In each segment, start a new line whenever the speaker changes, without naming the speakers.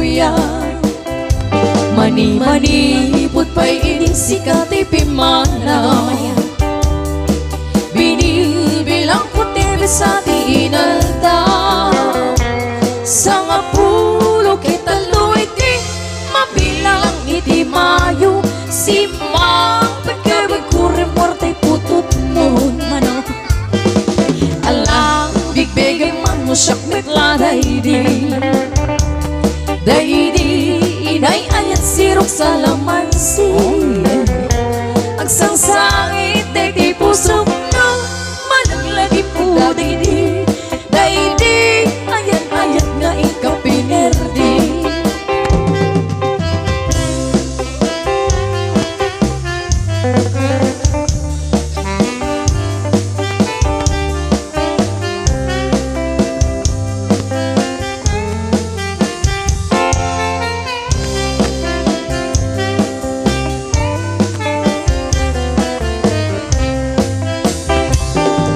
kuya. Mani-mani putpay ini sikat ipimana. Binibilang puti sa diinalda. Sa nga pulo kita luiti mabilang iti mayo. Si mang pagkabag kurim portay putut mo mano. Alang bigbigay man mo siyak mitla daydi. Daydi inay ayat sirok sa lamansi. Agsangsangit daydi puso no managlagi po daydi. Daydi ayat-ayat nga ikaw pinerdi.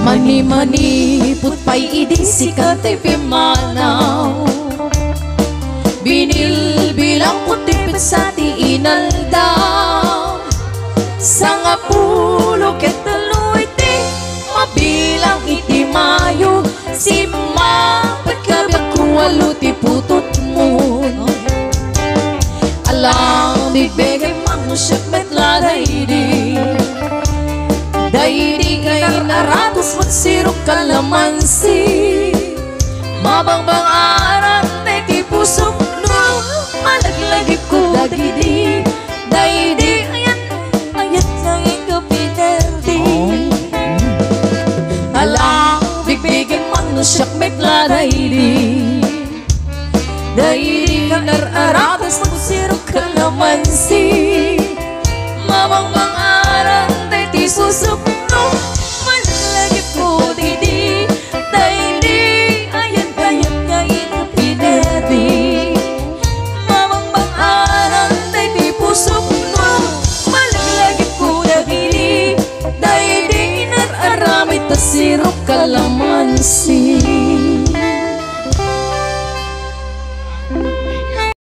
Mani-mani putpay idi sikat ipimanaw. Binilbilang putipit sa diinaldaw. Sa nga pulo ketaluy ti mabilang iti mayo. Si mapagkabyak kuwalo ti putot mo. Alang bigbigay man siyak metla daydi. Daydi kay naratos magsirok kalamansi. Mabangbang aran ti pusok no malaglagi ko dagidi. Daydi ayat nga ikaw pinerdi. Alang bigbigay man no siyak metla daydi. Daydi kay naratos magsirok kalamansi. Mabangbang aran ti susok no